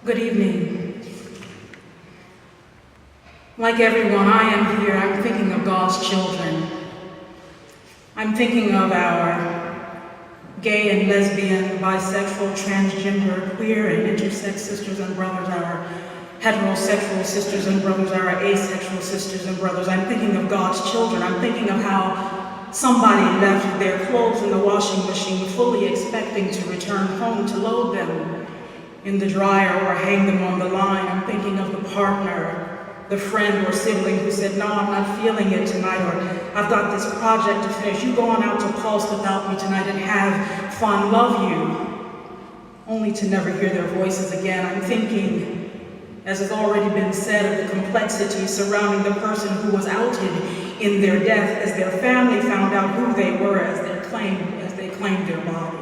Good evening. Like everyone, I am here. I'm thinking of God's children. I'm thinking of our gay and lesbian, bisexual, transgender, queer, and intersex sisters and brothers, our heterosexual sisters and brothers, our asexual sisters and brothers. I'm thinking of God's children. I'm thinking of how somebody left their clothes in the washing machine, fully expecting to return home to load them in the dryer or hang them on the line. I'm thinking of the partner, the friend or sibling who said, no, I'm not feeling it tonight, or I've got this project to finish. You go on out to Pulse without me tonight and have fun, love you, only to never hear their voices again. I'm thinking, as has already been said, of the complexity surrounding the person who was outed in their death as their family found out who they were as they claimed their body.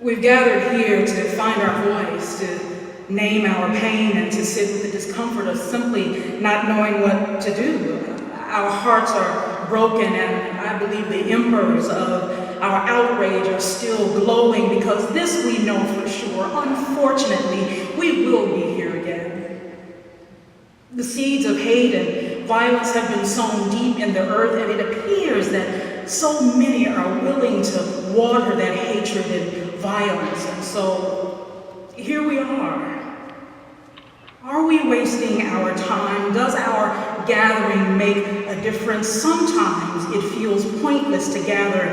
We've gathered here to find our voice, to name our pain, and to sit with the discomfort of simply not knowing what to do. Our hearts are broken, and I believe the embers of our outrage are still glowing, because this we know for sure. Unfortunately, we will be here again. The seeds of hate and violence have been sown deep in the earth, and it appears that so many are willing to water that hatred and violence. And so here we are. Are we wasting our time? Does our gathering make a difference? Sometimes it feels pointless to gather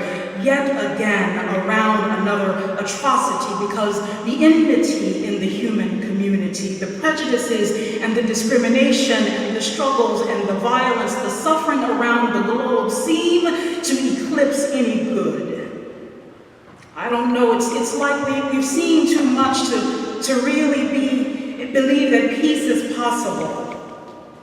yet again around another atrocity, because the enmity in the human community, the prejudices and the discrimination and the struggles and the violence, the suffering around the globe seem to eclipse any good. I don't know, it's like we've seen too much to really believe that peace is possible,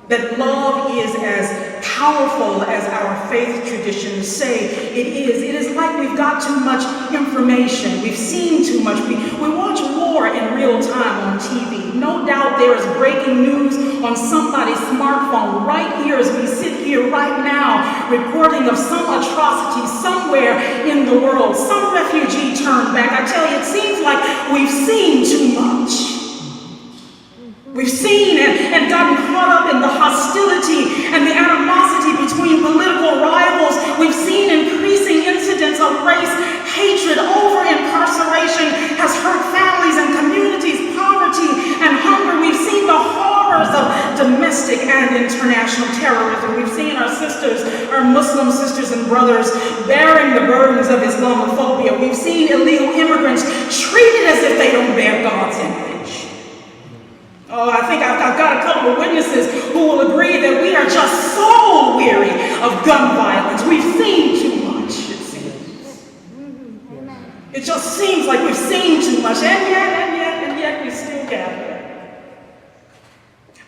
that love is as powerful as our faith traditions say it is. It is like we've got too much information. We've seen too much. We watch war in real time on TV. No doubt there is breaking news on somebody's smartphone right here as we sit here right now, reporting of some atrocity somewhere in the world, some refugee turned back. I tell you, it seems like we've seen too much. We've seen and gotten caught up in the hostility and the animosity between political rivals. We've seen increasing incidents of race hatred. Over incarceration has hurt families and communities, poverty and hunger. We've seen the horrors of domestic and international terrorism. We've seen our sisters, our Muslim sisters and brothers, bearing the burdens of Islamophobia. We've seen illegal immigrants treated as if they don't bear God's image. Oh, I think I've got a couple of witnesses who will agree that we are just so weary of gun violence. We've seen too much, it seems. It just seems like we've seen too much, and yet we still gather.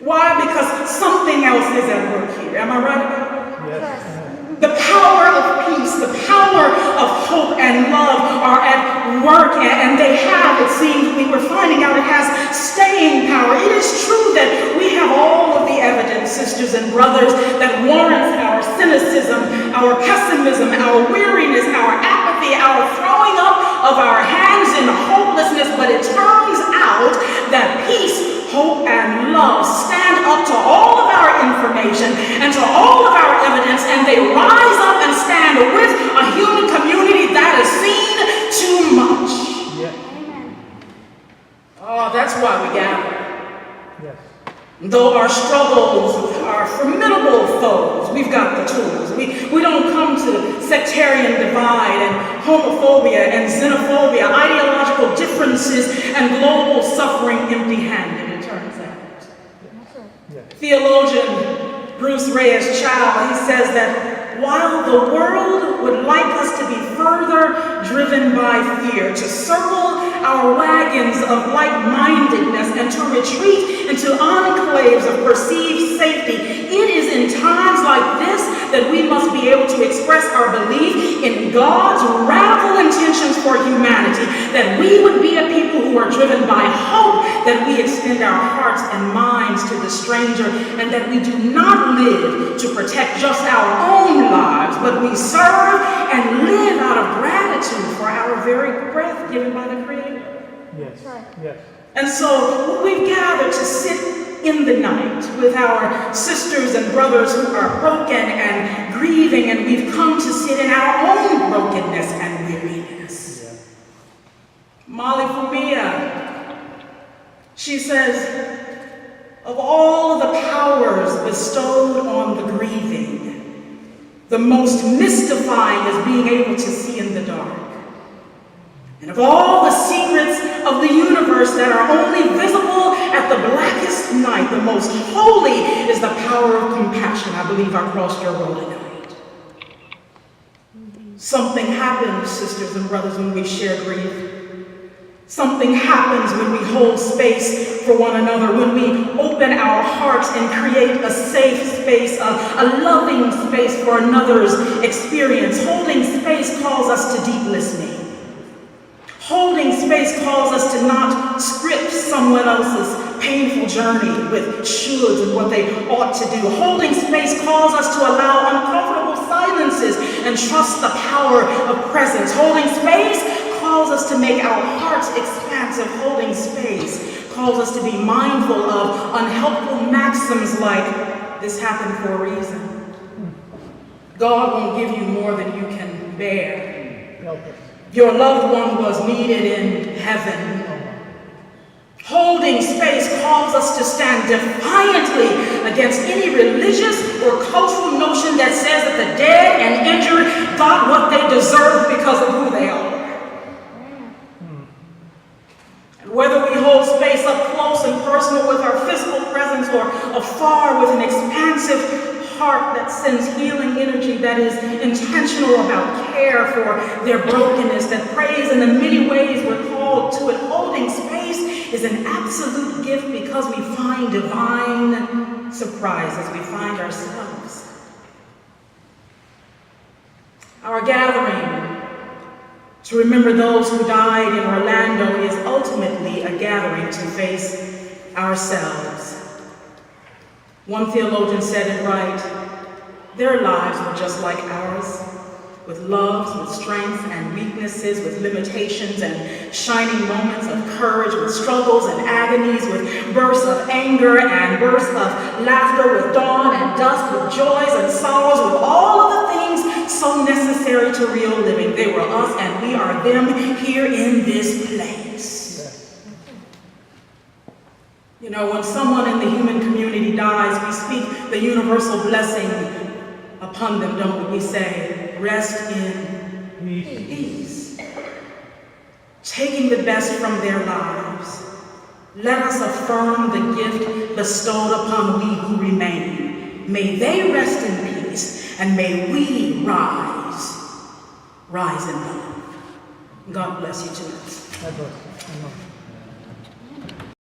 Why? Because something else is at work here. Am I right about that? Yes. The power of peace, the power of hope and love are at work, and they have, it seems, we were finding out it has staying power. It is true that we have all of the evidence, sisters and brothers, that warrants our cynicism, our pessimism, our weariness, our apathy, our throwing up of our hands in hopelessness, but it turns out that peace, hope, and love stand up to all of our information and to all of our evidence, and they rise up and stand with a human community that has seen too much. Yes. Oh, that's why we gather. Yes. Though our struggles are formidable foes, we've got the tools. We don't come to sectarian divide and homophobia and xenophobia, ideological differences and global suffering empty-handed, it turns out. Yes. Theologian Bruce Reyes Chow, he says that while the world would like us to be further driven by fear, to circle our wagons of like-mindedness and to retreat into enclaves of perceived safety, it is in times like this that we must be able to express our belief in God's radical intentions for humanity, that we would be a people who are driven by hope, that we extend our hearts and minds to the stranger, and that we do not live to protect just our own lives, but we serve and live out of gratitude for our very breath given by the Creator. Yes. Yes. And so we've gathered to sit in the night with our sisters and brothers who are broken and grieving, and we've come to sit in our own brokenness and weariness. Yeah. Molly Fumia, she says, of all the powers bestowed on the grieving, the most mystifying is being able to see in the dark. And of all the secrets of the universe that are only visible at the blackest night, the most holy is the power of compassion. I believe I crossed your road tonight. Something happens, sisters and brothers, when we share grief. Something happens when we hold space for one another, when we open our hearts and create a safe space, a loving space for another's experience. Holding space calls us to deep listening. Holding space calls us to not script someone else's painful journey with shoulds and what they ought to do. Holding space calls us to allow uncomfortable silences and trust the power of presence. Holding space calls us to make our hearts expansive. Holding space calls us to be mindful of unhelpful maxims like, this happened for a reason. God won't give you more than you can bear. Help us. Your loved one was needed in heaven. Holding space calls us to stand defiantly against any religious or cultural notion that says that the dead and injured got what they deserve because of who they are. And whether we hold space up close and personal with our physical presence or afar with an expansive heart that sends healing energy, that is intentional about care for their brokenness, that prays in the many ways we're called to it. Holding space is an absolute gift because we find divine surprises. We find ourselves. Our gathering to remember those who died in Orlando is ultimately a gathering to face ourselves. One theologian said it right: their lives were just like ours, with loves, with strengths and weaknesses, with limitations and shining moments of courage, with struggles and agonies, with bursts of anger and bursts of laughter, with dawn and dusk, with joys and sorrows, with all of the things so necessary to real living. They were us and we are them here in this place. You know, when someone in the human community dies, we speak the universal blessing upon them, don't we? We say, rest in peace. Taking the best from their lives, let us affirm the gift bestowed upon we who remain. May they rest in peace, and may we rise in love. God bless you tonight. God bless you. Amen.